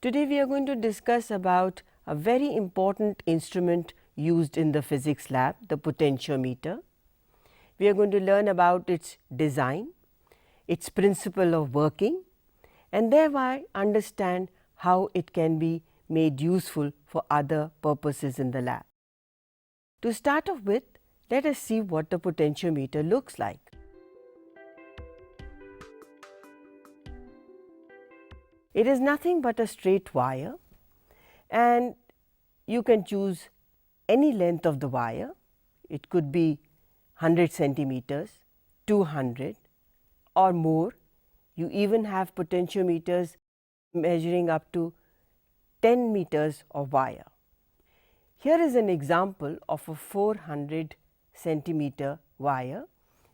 Today we are going to discuss about a very important instrument used in the physics lab, the potentiometer. We are going to learn about its design, its principle of working, and thereby understand how it can be made useful for other purposes in the lab. To start off with, let us see what the potentiometer looks like. It is nothing but a straight wire, and you can choose any length of the wire. It could be 100 centimeters, 200 or more. You even have potentiometers measuring up to 10 meters of wire. Here is an example of a 400 centimeter wire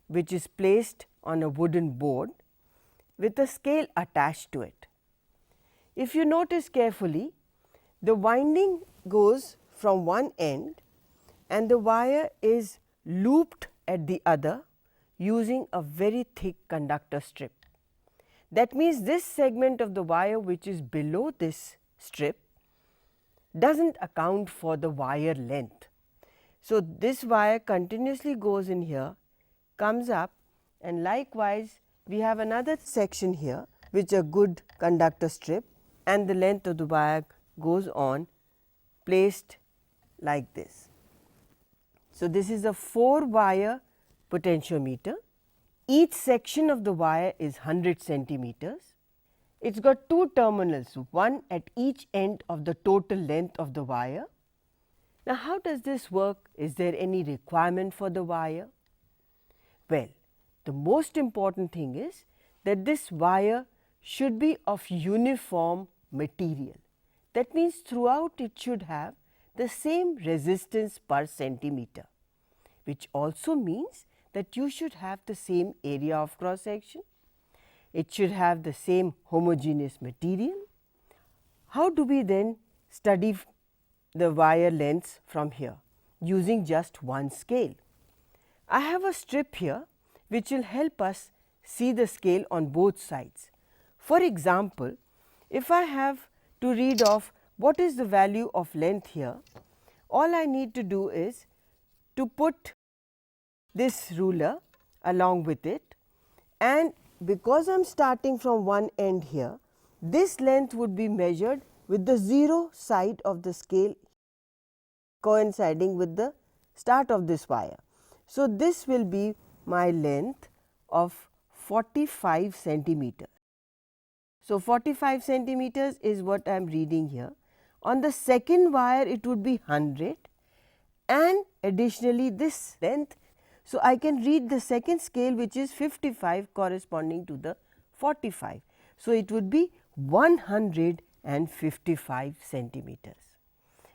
which is placed on a wooden board with a scale attached to it. If you notice carefully, the winding goes from one end and the wire is looped at the other using a very thick conductor strip. That means, this segment of the wire which is below this strip does not account for the wire length. So, this wire continuously goes in here, comes up, and likewise we have another section here which is a good conductor strip, and the length of the wire goes on placed like this. So, this is a 4 wire potentiometer. Each section of the wire is 100 centimeters. It has got 2 terminals, one at each end of the total length of the wire. Now, how does this work? Is there any requirement for the wire? Well, the most important thing is that this wire should be of uniform material. That means, throughout it should have the same resistance per centimeter, which also means that you should have the same area of cross section. It should have the same homogeneous material. How do we then study the wire lengths from here? Using just one scale. I have a strip here which will help us see the scale on both sides. For example, if I have to read off what is the value of length here, all I need to do is to put this ruler along with it, and because I am starting from one end here, this length would be measured with the 0 side of the scale coinciding with the start of this wire. So, this will be my length of 45 centimeters. So, 45 centimeters is what I am reading here. On the second wire it would be 100 and additionally this length. So, I can read the second scale which is 55 corresponding to the 45. So, it would be 155 centimeters.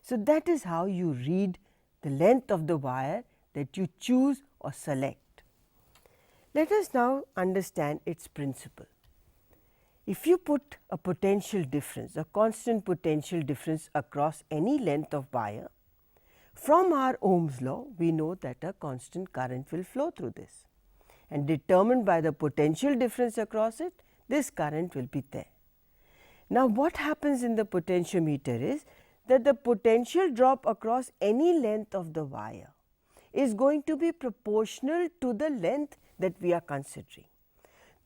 So, that is how you read the length of the wire that you choose or select. Let us now understand its principle. If you put a potential difference, a constant potential difference across any length of wire, from our Ohm's law, we know that a constant current will flow through this, and determined by the potential difference across it, this current will be there. Now, what happens in the potentiometer is that the potential drop across any length of the wire is going to be proportional to the length that we are considering.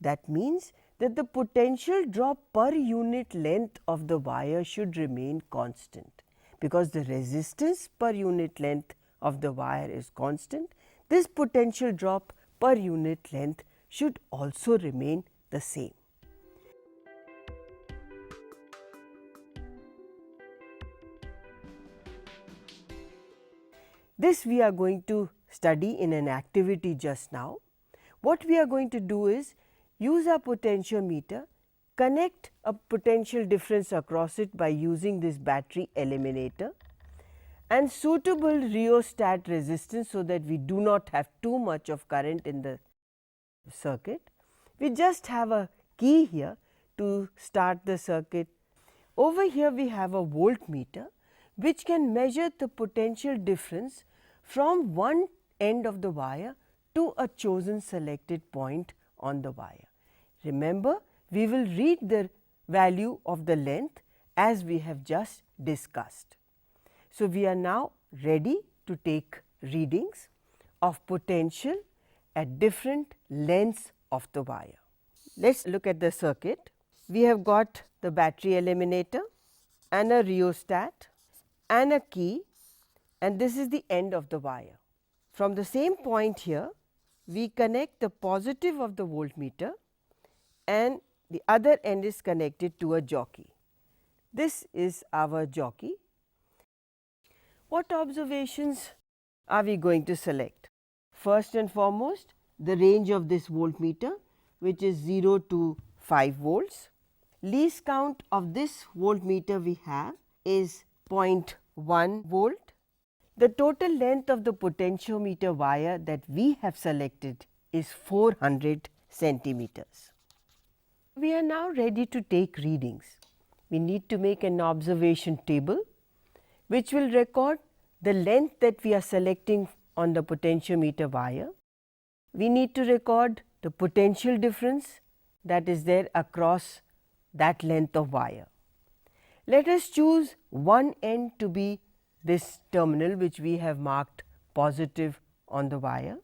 That means that the potential drop per unit length of the wire should remain constant, because the resistance per unit length of the wire is constant. This potential drop per unit length should also remain the same. This we are going to study in an activity just now. What we are going to do is use our potentiometer, connect a potential difference across it by using this battery eliminator, and suitable rheostat resistance so that we do not have too much of current in the circuit. We just have a key here to start the circuit. Over here we have a voltmeter which can measure the potential difference from one end of the wire to a chosen selected point on the wire. Remember, we will read the value of the length as we have just discussed. So, we are now ready to take readings of potential at different lengths of the wire. Let us look at the circuit. We have got the battery eliminator and a rheostat and a key, and this is the end of the wire. From the same point here, we connect the positive of the voltmeter and the other end is connected to a jockey. This is our jockey. What observations are we going to select? First and foremost, the range of this voltmeter, which is 0 to 5 volts. Least count of this voltmeter we have is 0.1 volt. The total length of the potentiometer wire that we have selected is 400 centimeters. We are now ready to take readings. We need to make an observation table which will record the length that we are selecting on the potentiometer wire. We need to record the potential difference that is there across that length of wire. Let us choose one end to be this terminal which we have marked positive on the wire.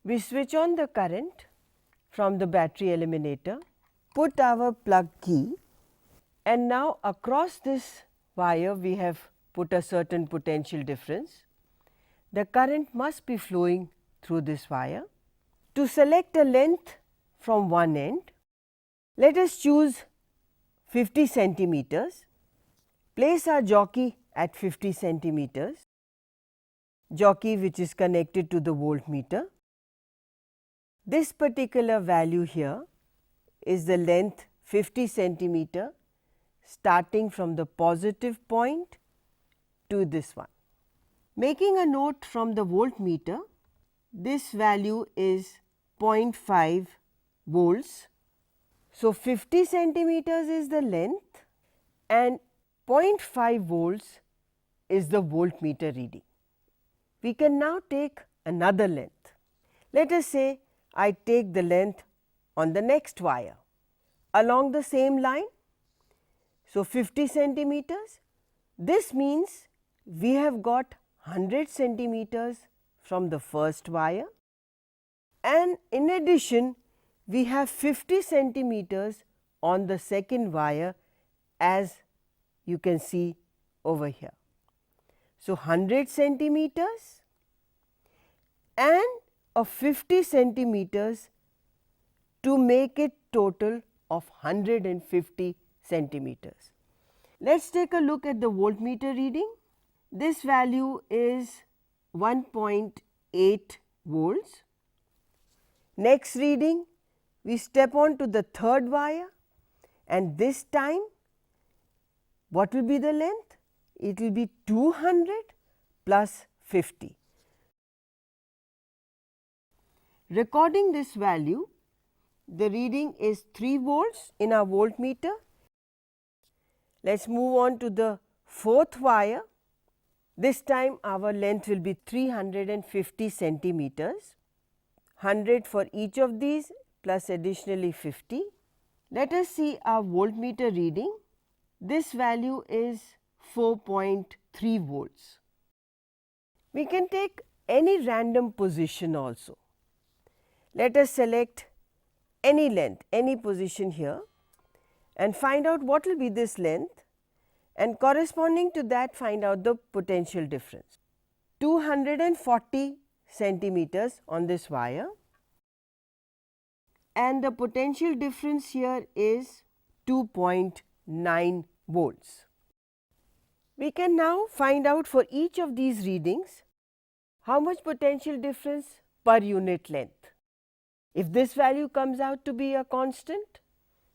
We switch on the current from the battery eliminator, put our plug key, and now across this wire we have put a certain potential difference. The current must be flowing through this wire. To select a length from one end, let us choose 50 centimeters. Place our jockey at 50 centimeters, jockey which is connected to the voltmeter. This particular value here is the length 50 centimeter starting from the positive point to this one. Making a note from the voltmeter, this value is 0.5 volts. So, 50 centimeters is the length and 0.5 volts is the voltmeter reading. We can now take another length. Let us say I take the length on the next wire along the same line. So, 50 centimeters. This means we have got 100 centimeters from the first wire, and in addition we have 50 centimeters on the second wire, as you can see over here. So, 100 centimeters and of 50 centimeters to make it total of 150 centimeters. Let us take a look at the voltmeter reading. This value is 1.8 volts. Next reading, we step on to the third wire, and this time what will be the length? It will be 200 plus 50. Recording this value, the reading is 3 volts in our voltmeter. Let us move on to the fourth wire. This time our length will be 350 centimeters, 100 for each of these plus additionally 50. Let us see our voltmeter reading. This value is 4.3 volts. We can take any random position also. Let us select any length, any position here, and find out what will be this length, and corresponding to that find out the potential difference. 240 centimeters on this wire, and the potential difference here is 2.9 volts. We can now find out for each of these readings how much potential difference per unit length. If this value comes out to be a constant,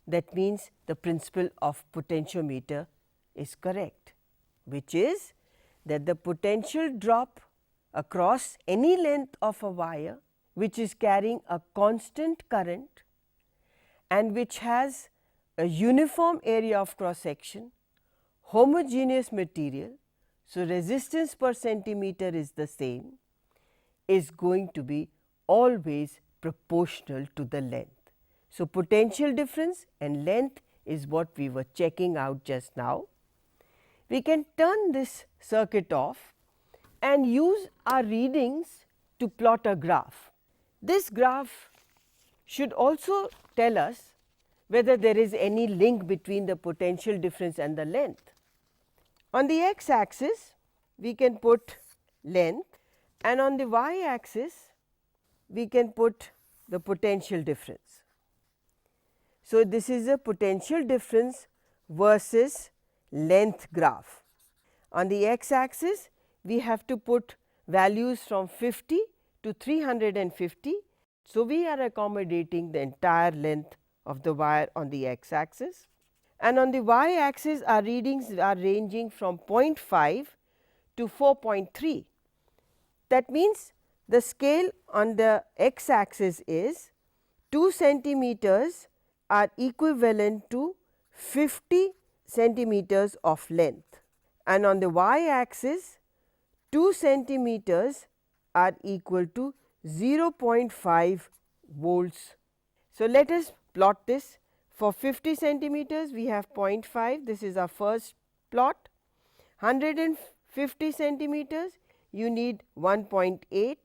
that means the principle of potentiometer is correct, which is that the potential drop across any length of a wire which is carrying a constant current and which has a uniform area of cross section, homogeneous material, so resistance per centimeter is the same, is going to be always proportional to the length. So, potential difference and length is what we were checking out just now. We can turn this circuit off and use our readings to plot a graph. This graph should also tell us whether there is any link between the potential difference and the length. On the x axis, we can put length, and on the y axis, we can put the potential difference. So, this is a potential difference versus length graph. On the x axis, we have to put values from 50 to 350. So, we are accommodating the entire length of the wire on the x axis, and on the y axis our readings are ranging from 0.5 to 4.3. That means, the scale on the x axis is 2 centimeters are equivalent to 50 centimeters of length, and on the y axis 2 centimeters are equal to 0.5 volts. So, let us plot this. For 50 centimeters we have 0.5, this is our first plot. 150 centimeters you need 1.8.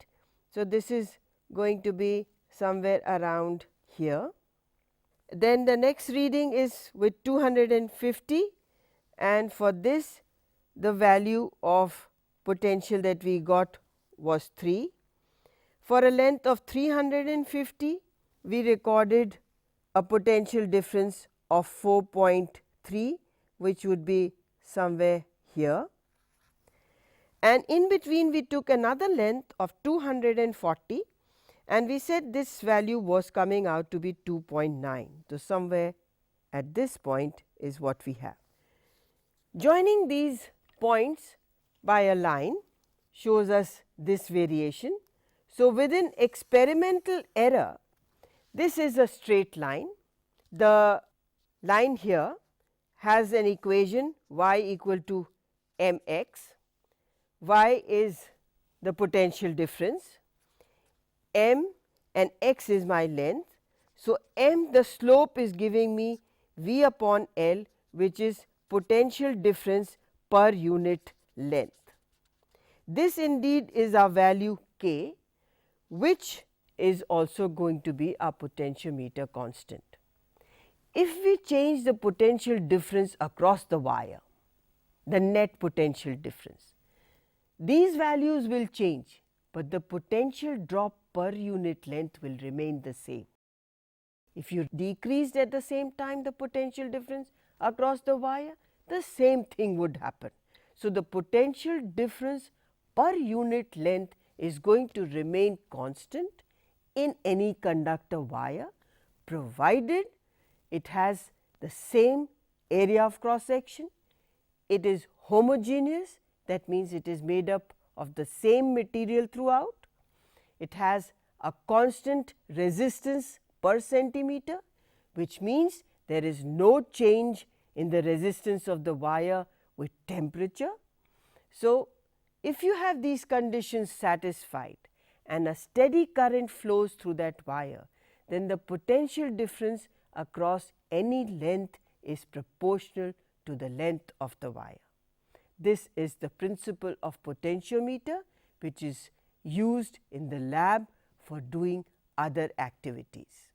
So, this is going to be somewhere around here. Then the next reading is with 250, and for this the value of potential that we got was 3. For a length of 350, we recorded a potential difference of 4.3, which would be somewhere here, and in between we took another length of 240, and we said this value was coming out to be 2.9. So, somewhere at this point is what we have. Joining these points by a line shows us this variation. So, within experimental error, this is a straight line. The line here has an equation y equal to m x. Y is the potential difference, m and x is my length. So, m, the slope is giving me v upon L, which is potential difference per unit length. This indeed is our value k, which is also going to be our potentiometer constant. If we change the potential difference across the wire, the net potential difference, these values will change, but the potential drop per unit length will remain the same. If you decreased at the same time the potential difference across the wire, the same thing would happen. So, the potential difference per unit length is going to remain constant in any conductor wire, provided it has the same area of cross section, it is homogeneous, that means it is made up of the same material throughout, it has a constant resistance per centimeter, which means there is no change in the resistance of the wire with temperature. So, if you have these conditions satisfied and a steady current flows through that wire, then the potential difference across any length is proportional to the length of the wire. This is the principle of potentiometer, which is used in the lab for doing other activities.